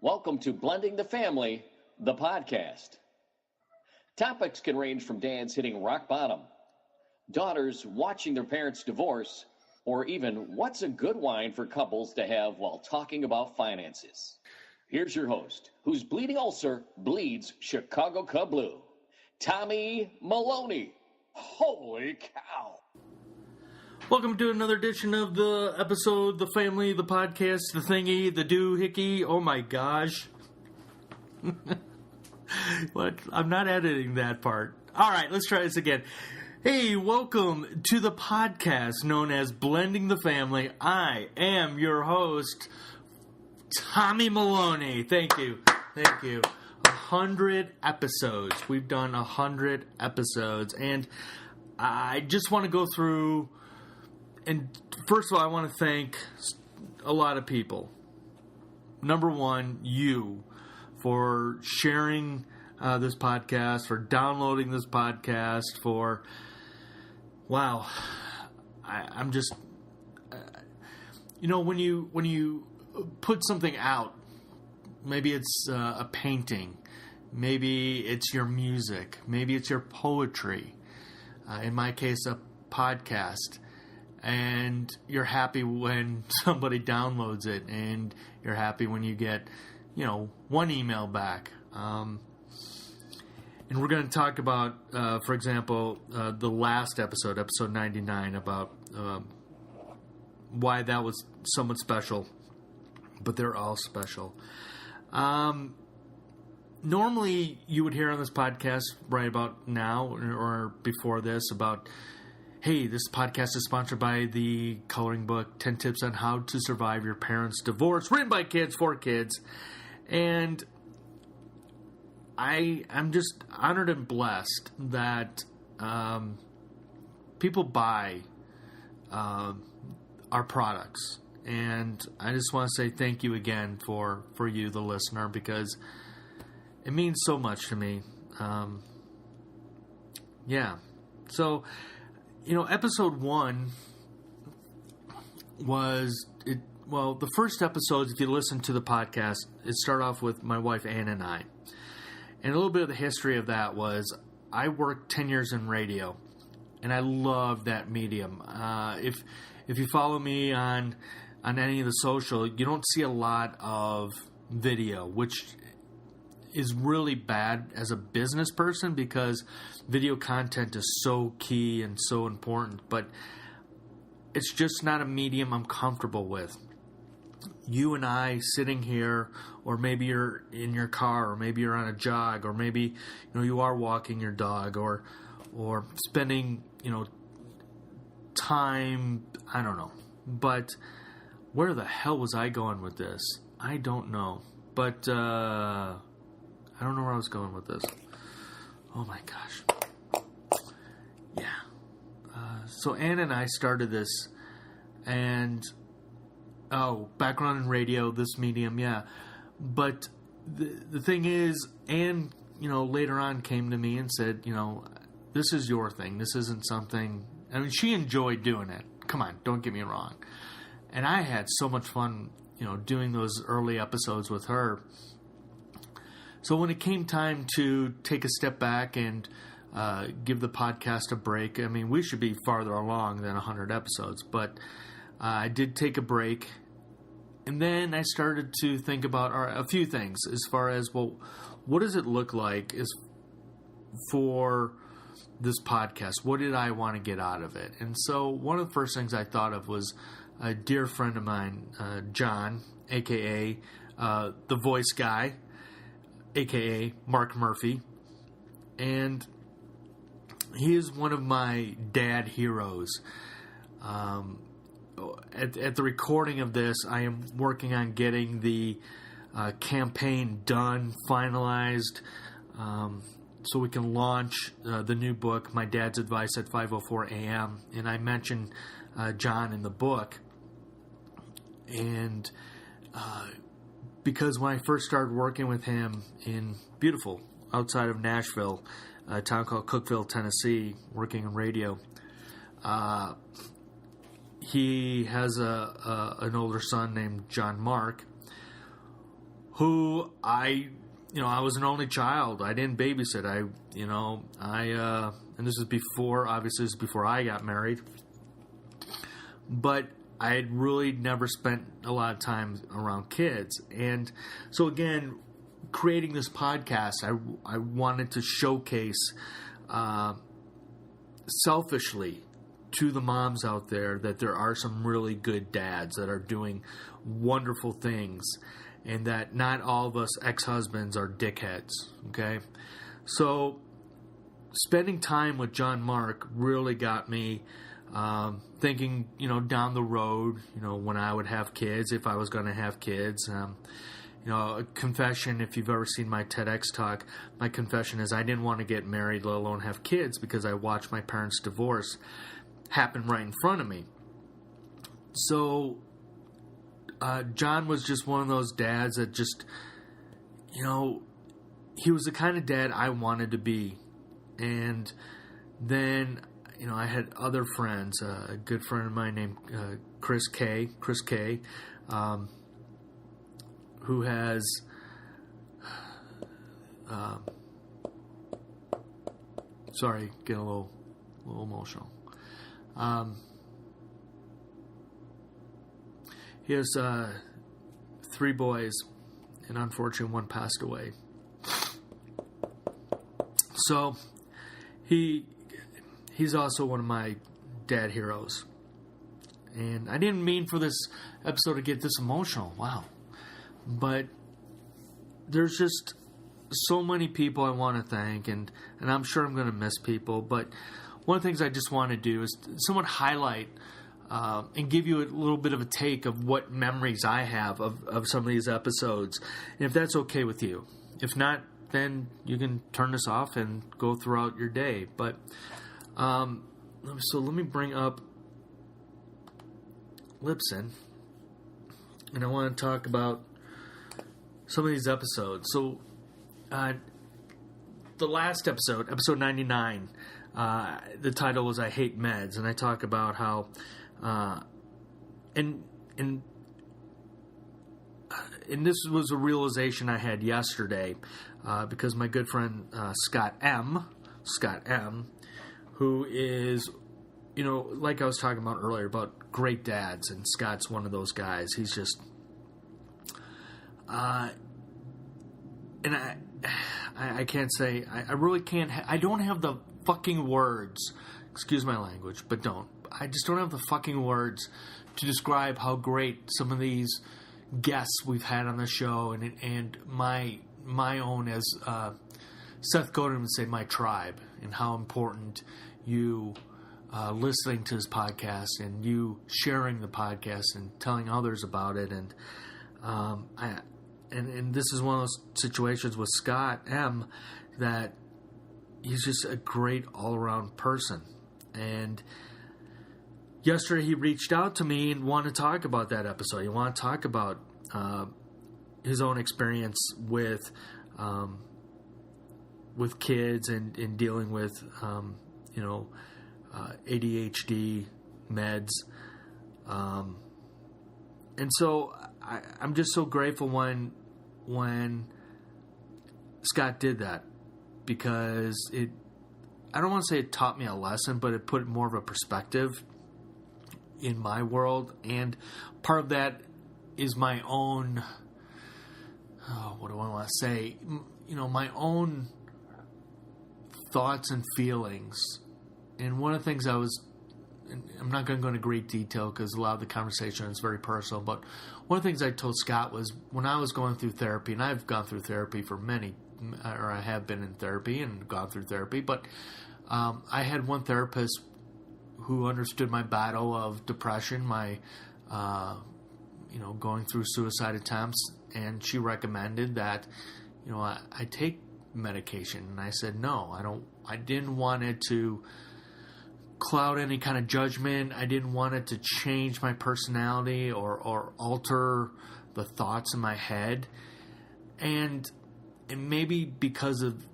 Welcome to Blending the Family, the podcast. Topics can range from dads hitting rock bottom, daughters watching their parents divorce, or even what's a good wine for couples to have while talking about finances. Here's your host, whose bleeding ulcer bleeds Chicago Cub Blue, Tommy Maloney. Holy cow. Welcome to another edition of the episode, the family, the podcast, the thingy, the doohickey. Oh my gosh. What? I'm not editing that part. All right, let's try this again. Hey, welcome to the podcast known as Blending the Family. I am your host, Tommy Maloney. Thank you. 100 episodes. We've done 100 episodes. And I just want to go through, and first of all, I want to thank a lot of people. Number one, you, for sharing this podcast, for downloading this podcast, for, wow, I'm just, when you put something out, maybe it's a painting, maybe it's your music, maybe it's your poetry, in my case, a podcast, and you're happy when somebody downloads it, and you're happy when you get, one email back. And we're going to talk about, for example, the last episode 99, about why that was somewhat special, but they're all special. Normally, you would hear on this podcast right about now or before this about, hey, this podcast is sponsored by the coloring book, 10 Tips on How to Survive Your Parents' Divorce, written by kids for kids. And I'm just honored and blessed that people buy our products. And I just want to say thank you again for you, the listener, because it means so much to me. So, episode 1 was, the first episodes, if you listen to the podcast, it started off with my wife, Ann, and I. And a little bit of the history of that was I worked 10 years in radio, and I love that medium. If you follow me on any of the social, you don't see a lot of video, which is really bad as a business person because video content is so key and so important, but it's just not a medium I'm comfortable with. You and I sitting here, or maybe you're in your car, or maybe you're on a jog, or maybe you are walking your dog, or spending time, I don't know. But where the hell was I going with this? I don't know. But I don't know where I was going with this. Oh my gosh. Yeah. So Ann and I started this, and background in radio, this medium, yeah. But the thing is, Ann, later on came to me and said, this is your thing. This isn't something, she enjoyed doing it. Come on, don't get me wrong. And I had so much fun, doing those early episodes with her. So when it came time to take a step back and give the podcast a break, we should be farther along than 100 episodes, but I did take a break. And then I started to think about a few things as far as, what does it look like for this podcast? What did I want to get out of it? And so one of the first things I thought of was a dear friend of mine, John, a.k.a. The Voice Guy, a.k.a. Mark Murphy. And he is one of my dad heroes. At the recording of this, I am working on getting the campaign done, finalized, so we can launch the new book, My Dad's Advice at 5:04 a.m. And I mentioned John in the book. And because when I first started working with him in beautiful, outside of Nashville, a town called Cookeville, Tennessee, working in radio, he has an older son named John Mark, who I was an only child. I didn't babysit. And this is before I got married. But I had really never spent a lot of time around kids. And so again, creating this podcast, I wanted to showcase selfishly to the moms out there that there are some really good dads that are doing wonderful things, and that not all of us ex-husbands are dickheads, okay? So spending time with John Mark really got me thinking, down the road, when I would have kids, if I was going to have kids. A confession, if you've ever seen my TEDx talk, my confession is I didn't want to get married, let alone have kids, because I watched my parents' divorce happen right in front of me. So John was just one of those dads that just, he was the kind of dad I wanted to be. And then, I had other friends, a good friend of mine named Chris K., who has sorry, getting a little emotional. He has 3 boys, and unfortunately one passed away. So he's also one of my dad heroes. And I didn't mean for this episode to get this emotional. Wow. But there's just so many people I want to thank, and I'm sure I'm going to miss people. But one of the things I just want to do is somewhat highlight and give you a little bit of a take of what memories I have of some of these episodes. And if that's okay with you. If not, then you can turn this off and go throughout your day. But so let me bring up Lipson, and I want to talk about some of these episodes. So the last episode 99, the title was I Hate Meds, and I talk about how and this was a realization I had yesterday, because my good friend Scott M, who is, like I was talking about earlier about great dads, and Scott's one of those guys. He's just, and I can't say, I really can't, I don't have the fucking words, excuse my language, but I just don't have the fucking words to describe how great some of these guests we've had on the show, and my own, as Seth Godin would say, my tribe, and how important you listening to this podcast and you sharing the podcast and telling others about it. And and this is one of those situations with Scott M that he's just a great all-around person. And yesterday he reached out to me and wanted to talk about that episode. He wanted to talk about his own experience with kids and dealing with ADHD meds, and so I'm just so grateful when Scott did that, because I don't want to say it taught me a lesson, but it put more of a perspective in my world. And part of that is my own, what do I want to say? My own thoughts and feelings. And one of the things I'm not going to go into great detail because a lot of the conversation is very personal, but one of the things I told Scott was when I was going through therapy, and I've gone through therapy I have been in therapy and gone through therapy, but I had one therapist who understood my battle of depression, my going through suicide attempts, and she recommended that I take medication, and I said no, I didn't want it to cloud any kind of judgment. I didn't want it to change my personality or alter the thoughts in my head, and maybe because of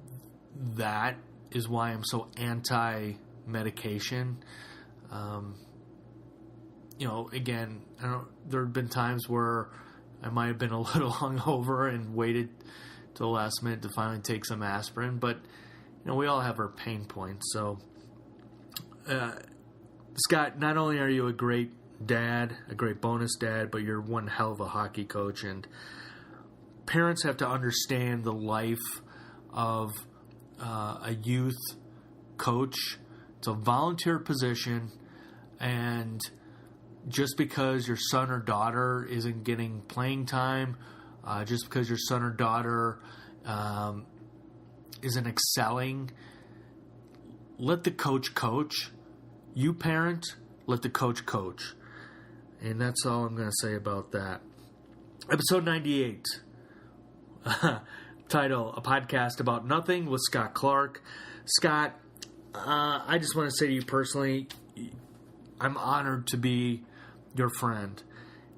that is why I'm so anti-medication. Again, there have been times where I might have been a little hungover and waited till the last minute to finally take some aspirin. But, we all have our pain points. So, Scott, not only are you a great dad, a great bonus dad, but you're one hell of a hockey coach. And parents have to understand the life of a youth coach. It's a volunteer position, and just because your son or daughter isn't getting playing time, just because your son or daughter isn't excelling, let the coach coach. You parent, let the coach coach. And that's all I'm going to say about that. Episode 98. Title, A Podcast About Nothing with Scott Clark. Scott, I just want to say to you personally, I'm honored to be your friend.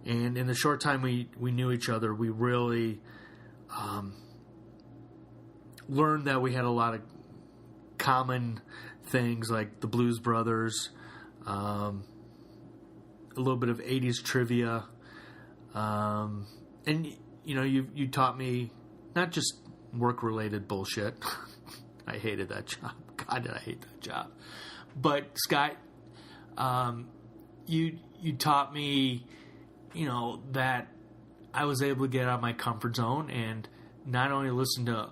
And in the short time we knew each other, we really learned that we had a lot of common things like the Blues Brothers, a little bit of 80s trivia. And, you taught me not just work-related bullshit. I hated that job. God, did I hate that job. But, Scott, you taught me, that I was able to get out of my comfort zone and not only listen to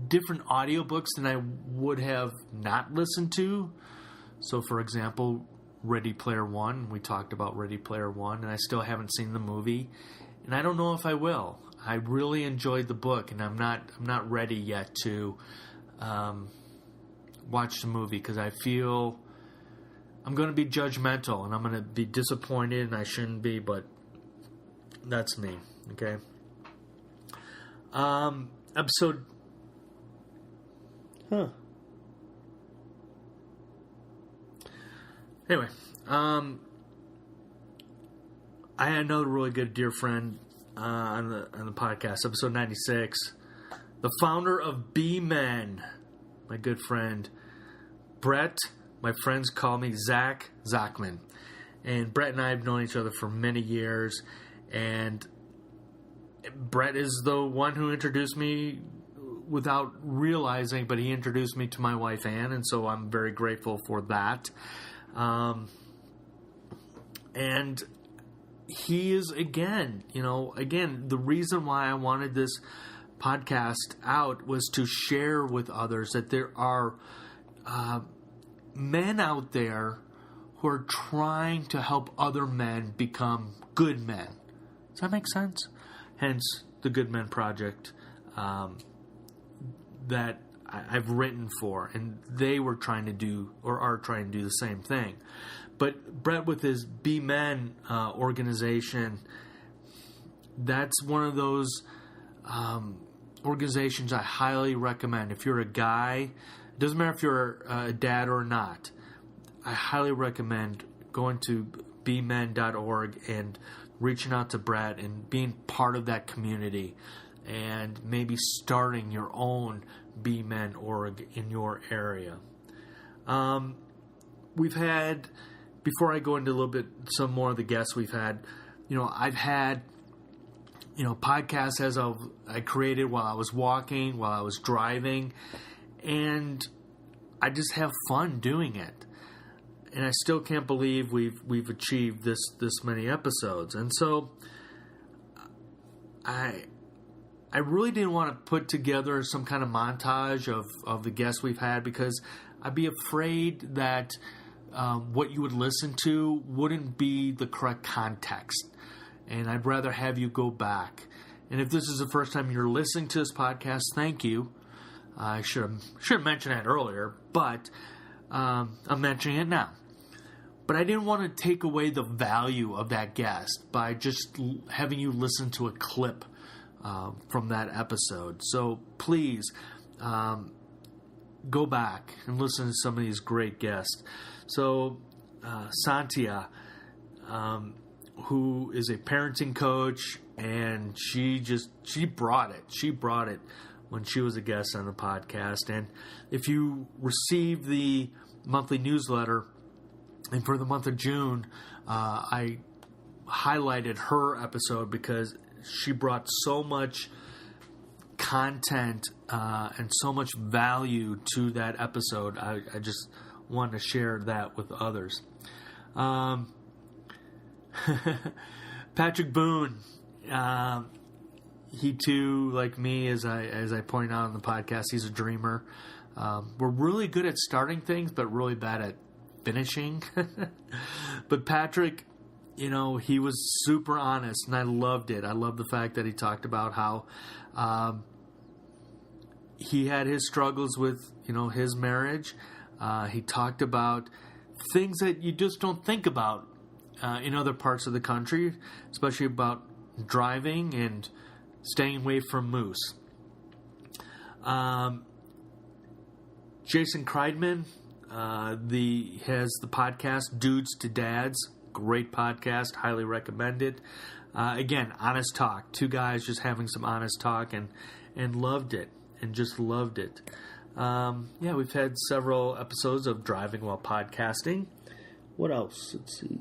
different audiobooks than I would have not listened to. So, for example, Ready Player One. We talked about Ready Player One, and I still haven't seen the movie. And I don't know if I will. I really enjoyed the book, and I'm not ready yet to watch the movie because I feel I'm going to be judgmental and I'm going to be disappointed, and I shouldn't be, but that's me. Okay. Episode. Anyway, I had another really good dear friend on the podcast, episode 96, the founder of B-Men, my good friend Brett. My friends call me Zach Zachman, and Brett and I have known each other for many years. And Brett is the one who introduced me without realizing, but he introduced me to my wife Ann, and so I'm very grateful for that. And he is, again, the reason why I wanted this podcast out was to share with others that there are men out there who are trying to help other men become good men. Does that make sense? Hence, the Good Men Project that I've written for, and they were trying to do, or are trying to do, the same thing. But Brett, with his Be Men organization, that's one of those organizations I highly recommend. If you're a guy, it doesn't matter if you're a dad or not, I highly recommend going to bemen.org and reaching out to Brett and being part of that community, and maybe starting your own Be Men org in your area. We've had, before I go into a little bit, some more of the guests we've had, I've had, podcasts I created while I was walking, while I was driving, and I just have fun doing it. And I still can't believe we've achieved this many episodes. And so I really didn't want to put together some kind of montage of the guests we've had, because I'd be afraid that what you would listen to wouldn't be the correct context. And I'd rather have you go back. And if this is the first time you're listening to this podcast, thank you. I should have mentioned that earlier, but I'm mentioning it now. But I didn't want to take away the value of that guest by just having you listen to a clip from that episode. So please go back and listen to some of these great guests. So Tanya, who is a parenting coach, and she brought it. She brought it when she was a guest on the podcast. And if you receive the monthly newsletter, and for the month of June, I highlighted her episode because she brought so much content and so much value to that episode. I just want to share that with others. Patrick Boone, he too, like me, as I point out on the podcast, he's a dreamer. We're really good at starting things, but really bad at finishing. But Patrick, he was super honest, and I loved it. I love the fact that he talked about how he had his struggles with, his marriage. He talked about things that you just don't think about in other parts of the country, especially about driving and staying away from moose. Jason Kreidman has the podcast Dudes to Dads. Great podcast, highly recommended. Again, honest talk. Two guys just having some honest talk, and loved it, and just loved it. We've had several episodes of Driving While Podcasting. What else? Let's see.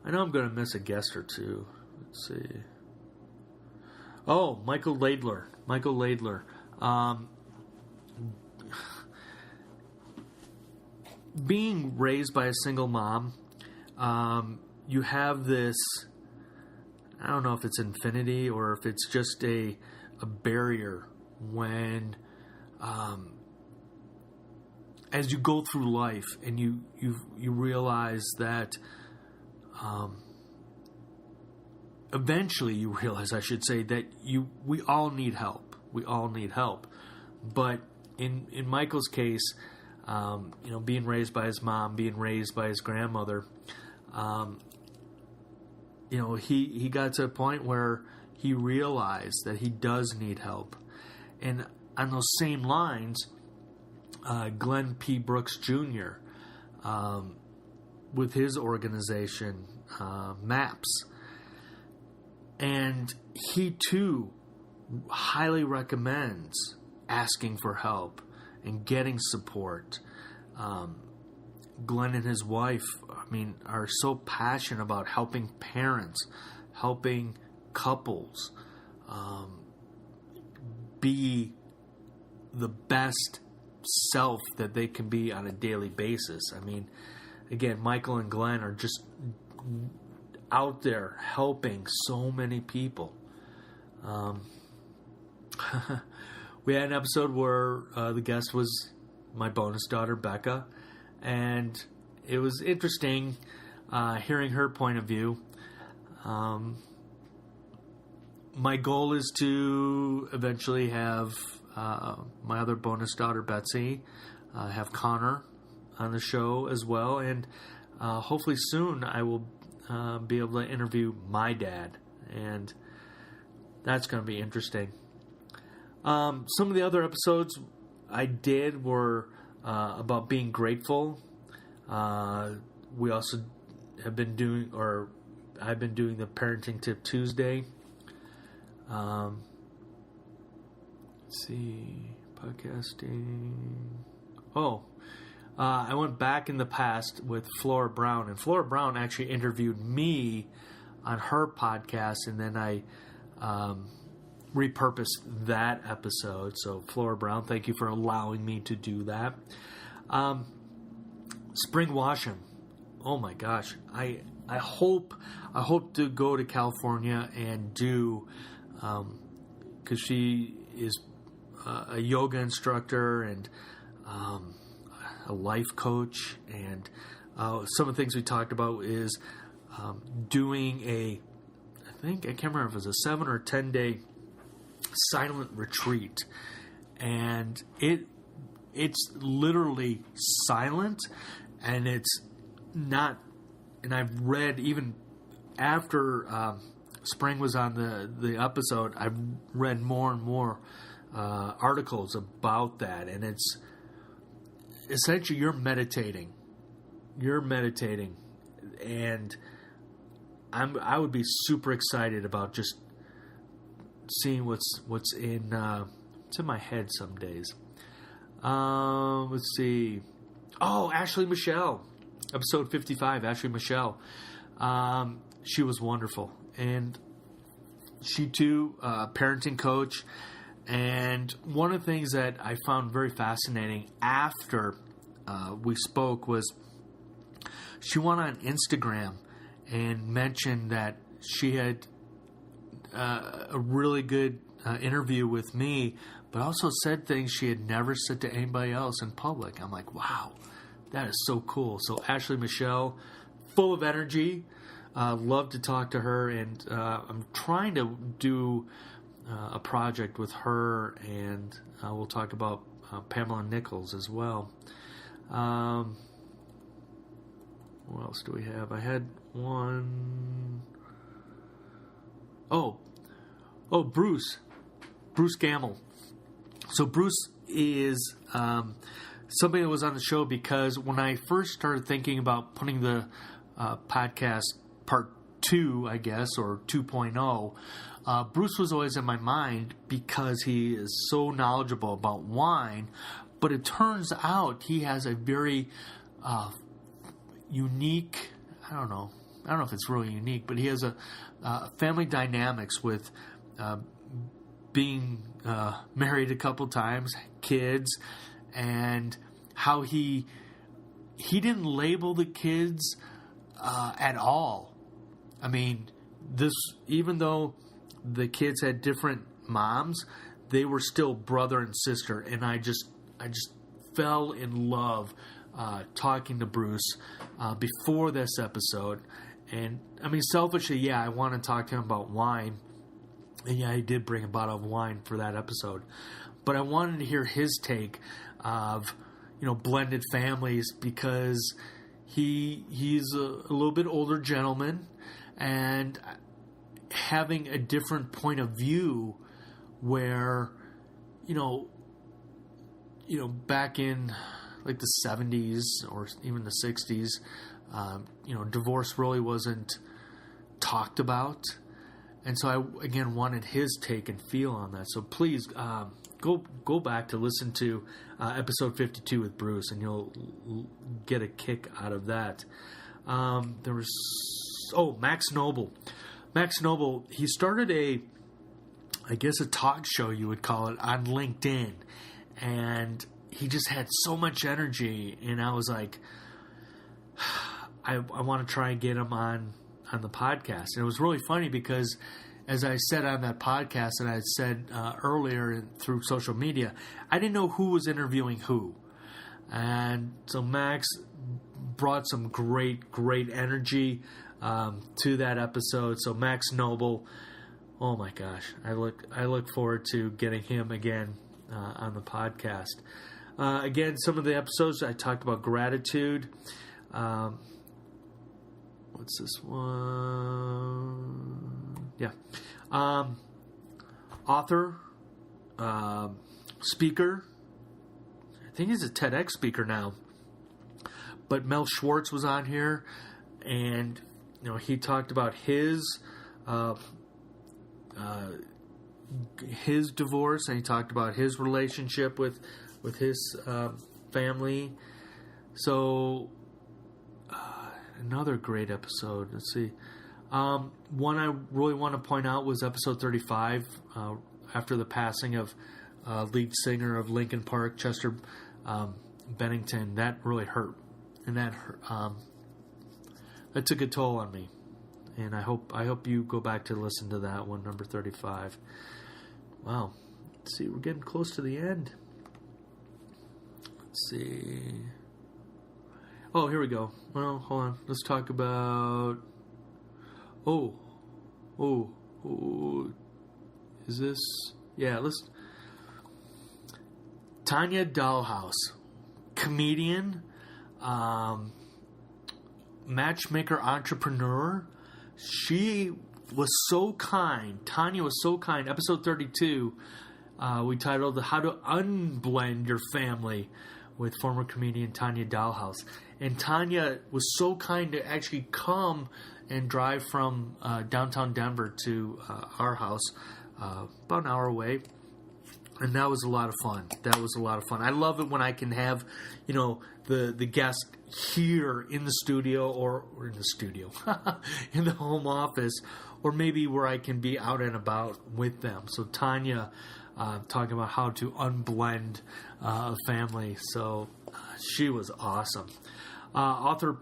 I know I'm going to miss a guest or two. Let's see. Oh, Michael Adler. Being raised by a single mom, you have this, I don't know if it's infinity or if it's just a barrier when, as you go through life and you realize that, eventually you realize, I should say, that we all need help. We all need help. But in Michael's case, being raised by his mom, being raised by his grandmother, he got to a point where he realized that he does need help. And on those same lines, Glenn P. Brooks Jr., with his organization, MAPS, and he too highly recommends asking for help and getting support. Glenn and his wife, are so passionate about helping parents, helping couples be the best self that they can be on a daily basis. Again, Michael and Glenn are just out there helping so many people. We had an episode where the guest was my bonus daughter, Becca, and it was interesting hearing her point of view. My goal is to eventually have my other bonus daughter, Betsy, have Connor on the show as well, and hopefully soon I will be able to interview my dad, and that's going to be interesting. Some of the other episodes I did were about being grateful. We also have been doing, or I've been doing the Parenting Tip Tuesday. Let's see, podcasting. I went back in the past with Flora Brown, and Flora Brown actually interviewed me on her podcast, and then I repurposed that episode. So Flora Brown, thank you for allowing me to do that. Spring Washam. Oh my gosh. I hope to go to California and do, because she is a yoga instructor and a life coach, and some of the things we talked about is doing I can't remember if it was a 7 or 10 day silent retreat, and it's literally silent, and it's not, and I've read even after Spring was on the episode, I've read more and more articles about that, and it's essentially you're meditating, and I would be super excited about just seeing what's in my head some days. Let's see. Oh, Ashley Michelle, episode 55. Ashley Michelle. she was wonderful. And she too, parenting coach. And one of the things that I found very fascinating after we spoke was she went on Instagram and mentioned that she had a really good interview with me, but also said things she had never said to anybody else in public. I'm like, wow, that is so cool. So Ashley Michelle, full of energy. Love to talk to her, and I'm trying to do a project with her, and we'll talk about Pamela Nichols as well. What else do we have? I had one. Oh, Bruce Gamble. So Bruce is somebody that was on the show because when I first started thinking about putting the podcast part 2, I guess, or 2.0, Bruce was always in my mind because he is so knowledgeable about wine. But it turns out he has a very unique, I don't know if it's really unique, but he has a family dynamics with being married a couple times, kids, and how he didn't label the kids at all. I mean, even though the kids had different moms, they were still brother and sister, and I just fell in love talking to Bruce before this episode. And I mean, selfishly, yeah, I want to talk to him about wine. And yeah, he did bring a bottle of wine for that episode. But I wanted to hear his take of, blended families, because he's a little bit older gentleman, and having a different point of view where, back in like the 70s or even the 60s, divorce really wasn't talked about. And so I, again, wanted his take and feel on that. So please go back to listen to episode 52 with Bruce, and you'll get a kick out of that. There was, Max Noble. Max Noble, he started a talk show, you would call it, on LinkedIn. And he just had so much energy. And I was like, I want to try and get him on the podcast. And it was really funny because, as I said on that podcast, and I had said earlier through social media, I didn't know who was interviewing who. And so Max brought some great energy to that episode. So Max Noble, oh my gosh, I look forward to getting him again on the podcast. Again, some of the episodes I talked about gratitude. What's this one? Yeah. Author, speaker. I think he's a TEDx speaker now. But Mel Schwartz was on here, and he talked about his divorce, and he talked about his relationship with his family. So another great episode. Let's see. One I really want to point out was episode 35, after the passing of lead singer of Linkin Park, Chester Bennington. That really hurt, and that took a toll on me. And I hope you go back to listen to that one, number 35. Wow. Let's see, we're getting close to the end. Let's see. Oh, here we go. Well, hold on. Let's talk about... Oh. Is this... Yeah, let's... Tanya Dollhouse. Comedian. Matchmaker entrepreneur. She was so kind. Tanya was so kind. Episode 32, we titled How to Unblend Your Family with former comedian Tanya Dollhouse. And Tanya was so kind to actually come and drive from downtown Denver to our house, about an hour away. And that was a lot of fun. I love it when I can have, the guest here in the studio or in the studio, in the home office, or maybe where I can be out and about with them. So Tanya talking about how to unblend a family. So she was awesome. Author,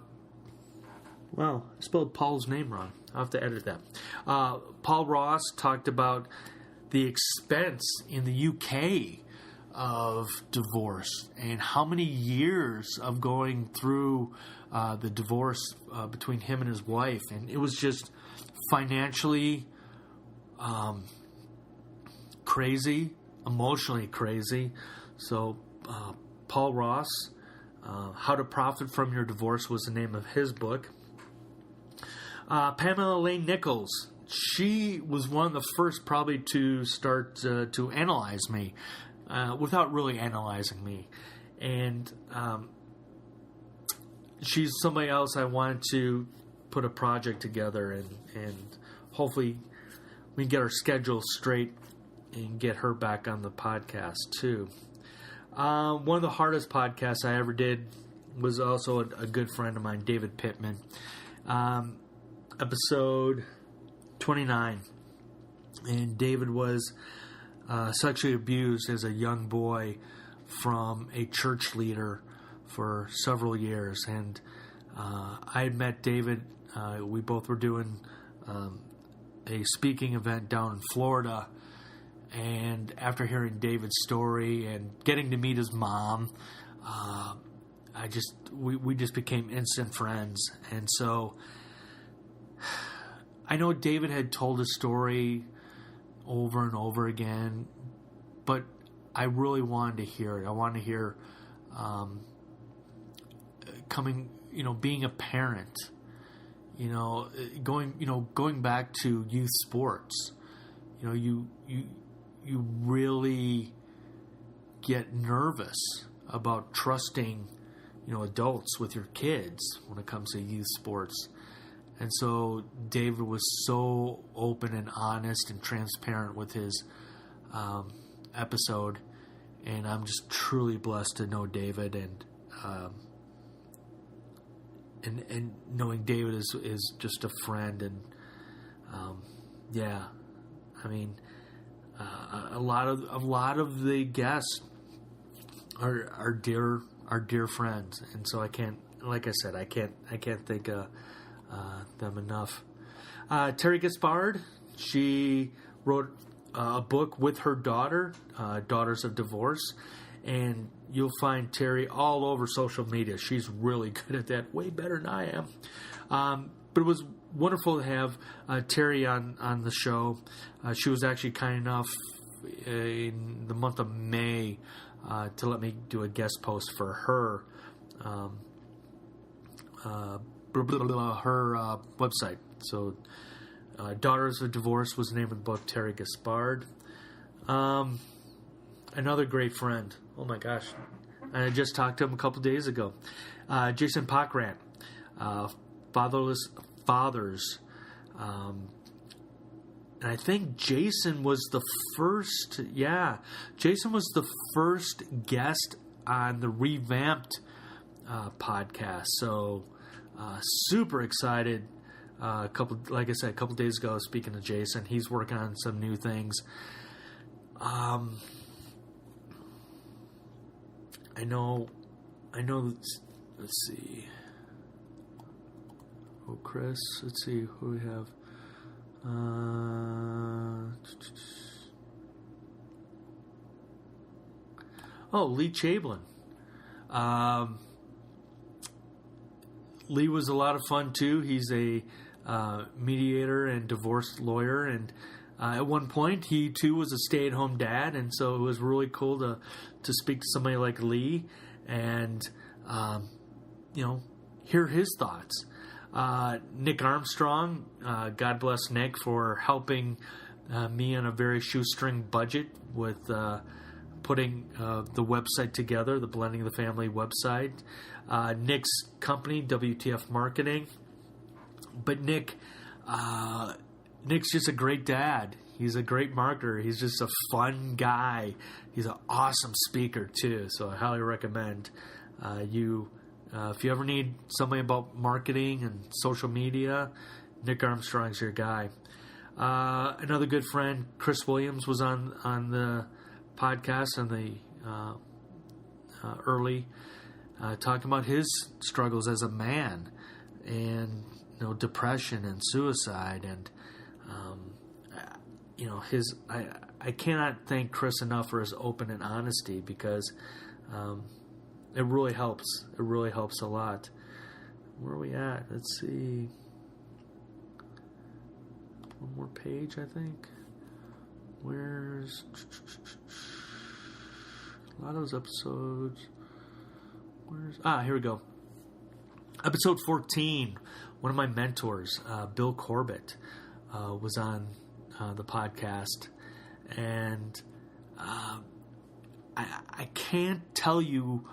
well, I spelled Paul's name wrong. I'll have to edit that. Paul Ross talked about the expense in the UK of divorce and how many years of going through the divorce between him and his wife. And it was just financially crazy, emotionally crazy. So Paul Ross, How to Profit from Your Divorce was the name of his book. Pamela Lane Nichols, she was one of the first probably to start to analyze me without really analyzing me. And she's somebody else I wanted to put a project together and hopefully we can get our schedule straight and get her back on the podcast too. One of the hardest podcasts I ever did was also a good friend of mine, David Pittman. Episode 29. And David was sexually abused as a young boy from a church leader for several years. And I had met David. We both were doing a speaking event down in Florida. And after hearing David's story and getting to meet his mom, we just became instant friends. And so I know David had told his story over and over again, but I really wanted to hear it. I wanted to hear being a parent, going back to youth sports. You really get nervous about trusting, adults with your kids when it comes to youth sports. And so David was so open and honest and transparent with his episode. And I'm just truly blessed to know David and knowing David is just a friend. And a lot of the guests are dear friends, and so I can't thank them enough. Terry Gaspard, she wrote a book with her daughter, Daughters of Divorce, and you'll find Terry all over social media. She's really good at that, way better than I am. But it was wonderful to have Terry on the show. She was actually kind enough in the month of May to let me do a guest post for her website. So Daughters of Divorce was the name of the book, Terry Gaspard. Another great friend. Oh my gosh. I just talked to him a couple days ago. Jason Pockrant, Fatherless Fathers. And I think Jason was the first guest on the revamped podcast. So super excited. Like I said, a couple days ago, speaking to Jason, he's working on some new things. I know. Let's see. Oh, Chris. Let's see who we have. Lee Chamberlain. Lee was a lot of fun too. He's a mediator and divorce lawyer, and at one point he too was a stay-at-home dad, and so it was really cool to speak to somebody like Lee and hear his thoughts. Nick Armstrong, God bless Nick for helping me on a very shoestring budget with putting the website together, the Blending the Family website. Nick's company, WTF Marketing. But Nick's just a great dad. He's a great marketer. He's just a fun guy. He's an awesome speaker, too. So I highly recommend if you ever need something about marketing and social media, Nick Armstrong's your guy. Another good friend, Chris Williams, was on the podcast in the early, talking about his struggles as a man, and depression and suicide, and I cannot thank Chris enough for his open and honesty, because it really helps. It really helps a lot. Where are we at? Let's see. One more page, I think. Where's a lot of those episodes? Here we go. Episode 14. One of my mentors, Bill Corbett, was on the podcast, and I can't tell you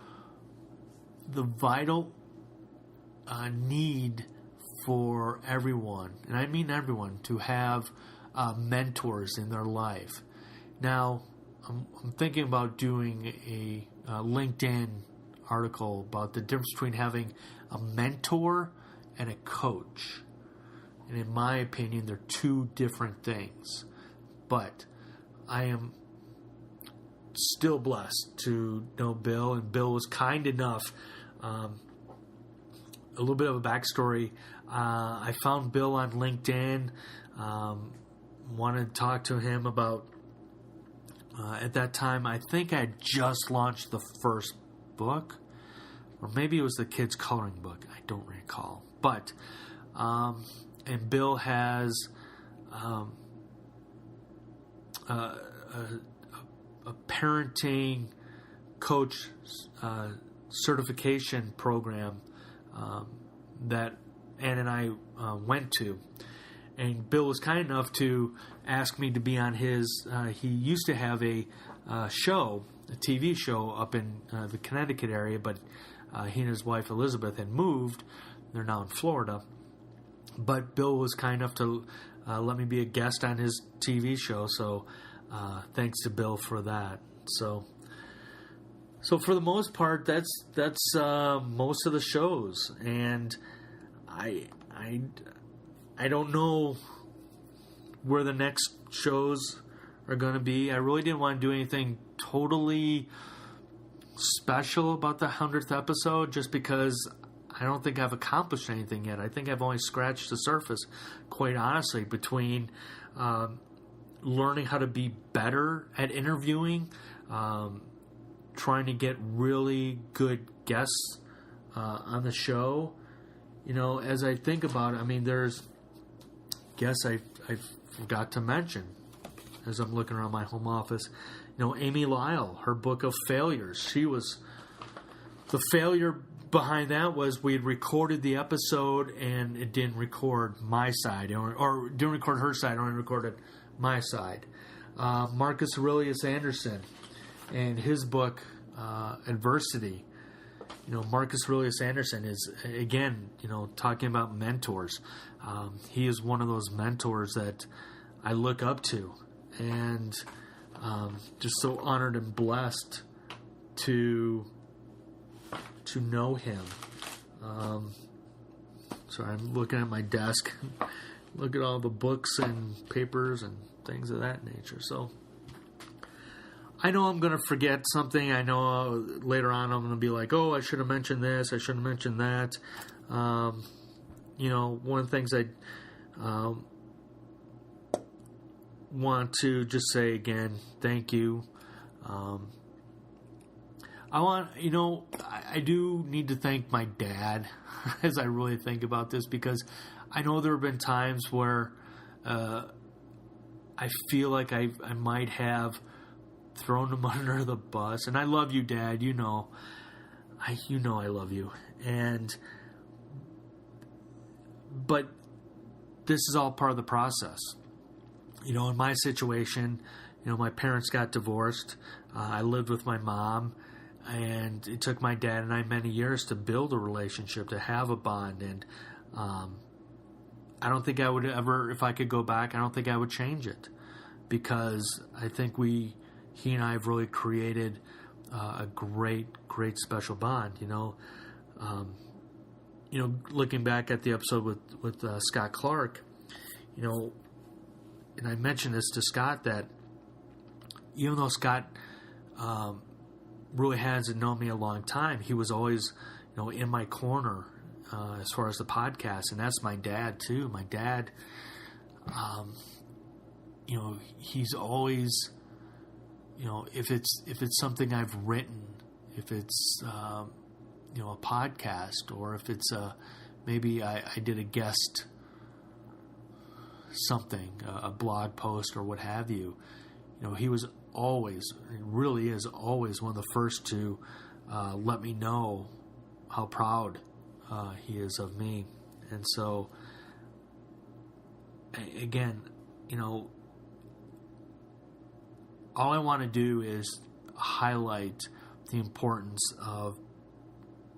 the vital need for everyone, and I mean everyone, to have mentors in their life. Now, I'm thinking about doing a LinkedIn article about the difference between having a mentor and a coach. And in my opinion, they're two different things. But I am still blessed to know Bill, and Bill was kind enough. A little bit of a backstory. I found Bill on LinkedIn, wanted to talk to him about, at that time, I think I had just launched the first book, or maybe it was the kids' coloring book. I don't recall. But, and Bill has a parenting coach certification program that Ann and I went to. And Bill was kind enough to ask me to be on his, he used to have a show, a TV show up in the Connecticut area, but he and his wife Elizabeth had moved. They're now in Florida. But Bill was kind enough to let me be a guest on his TV show, so thanks to Bill for that. So for the most part, that's most of the shows, and I don't know where the next shows are going to be. I really didn't want to do anything totally special about the 100th episode, just because I don't think I've accomplished anything yet. I think I've only scratched the surface, quite honestly, between learning how to be better at interviewing, trying to get really good guests on the show. As I think about it, I mean, there's guests I forgot to mention as I'm looking around my home office. Amy Lyle, her book of failures. She was, the failure behind that was we had recorded the episode and it didn't record my side, or didn't record her side, only recorded my side. Marcus Aurelius Anderson and his book, Adversity. Marcus Aurelius Anderson is, again, talking about mentors. He is one of those mentors that I look up to, and just so honored and blessed to know him. So I'm looking at my desk, look at all the books and papers and things of that nature. So I know I'm going to forget something. I know later on I'm going to be like, oh, I should have mentioned this, I should have mentioned that. One of the things I want to just say again, thank you. I do need to thank my dad as I really think about this, because I know there have been times where I feel like I might have thrown him under the bus. And I love you, Dad. I love you. But this is all part of the process. In my situation, my parents got divorced. I lived with my mom. And it took my dad and I many years to build a relationship, to have a bond. And I don't think I would ever, if I could go back, I don't think I would change it. because I think he and I have really created a great special bond. Looking back at the episode with Scott Clark, and I mentioned this to Scott, that even though Scott really hasn't known me a long time, he was always, in my corner as far as the podcast, and that's my dad too. My dad, he's always, if it's something I've written, if it's a podcast, or if it's maybe I did a guest something, a blog post or what have you, he was always, really is always one of the first to let me know how proud he is of me. And so, again, all I want to do is highlight the importance of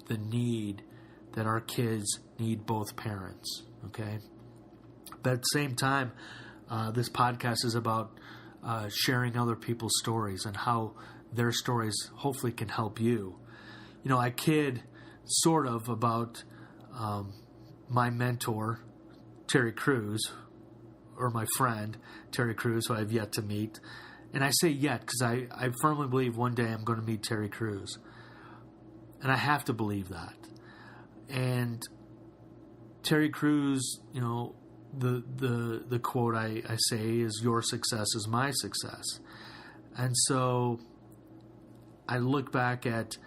the need that our kids need both parents, okay? But at the same time, this podcast is about sharing other people's stories and how their stories hopefully can help you. I kid sort of about my mentor, Terry Crews, or my friend, Terry Crews, who I've yet to meet. And I say yet because I firmly believe one day I'm going to meet Terry Crews. And I have to believe that. And Terry Crews, the quote I say is, "Your success is my success." And so I look back at,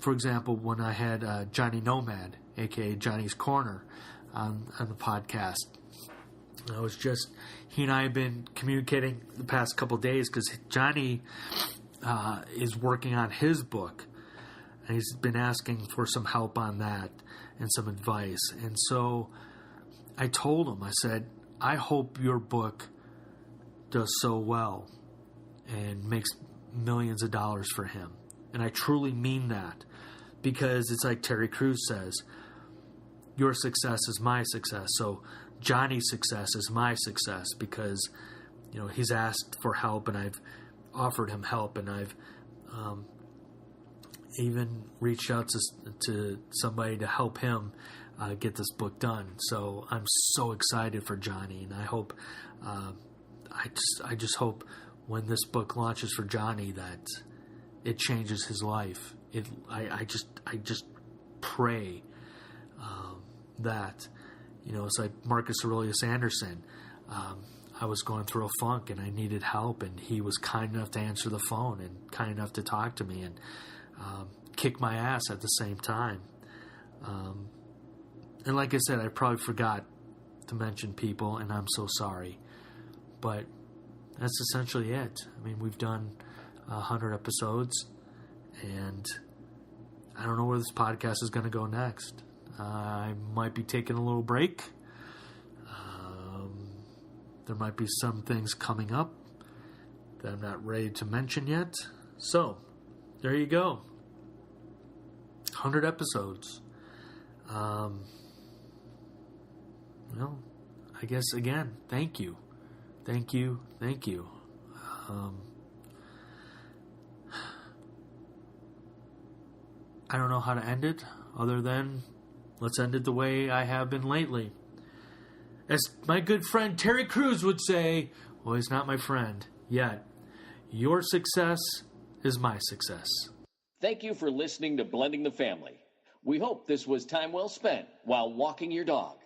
for example, when I had Johnny Nomad, a.k.a. Johnny's Corner, on the podcast. He and I have been communicating the past couple of days because Johnny is working on his book. And he's been asking for some help on that and some advice. And so I told him, I said, I hope your book does so well and makes millions of dollars for him. And I truly mean that, because it's like Terry Crews says, your success is my success. So Johnny's success is my success because, he's asked for help and I've offered him help, and I've even reached out to somebody to help him get this book done. So I'm so excited for Johnny, and I hope, I just hope when this book launches for Johnny that it changes his life. I just pray that, it's like Marcus Aurelius Anderson. I was going through a funk and I needed help, and he was kind enough to answer the phone and kind enough to talk to me and kick my ass at the same time. And like I said, I probably forgot to mention people, and I'm so sorry. But that's essentially it. I mean, we've done 100 episodes, and I don't know where this podcast is going to go next. I might be taking a little break. There might be some things coming up that I'm not ready to mention yet. So, there you go. 100 episodes. I guess, again, thank you. Thank you. Thank you. I don't know how to end it other than let's end it the way I have been lately. As my good friend Terry Crews would say, well, he's not my friend yet. Your success is my success. Thank you for listening to Blending the Family. We hope this was time well spent while walking your dog.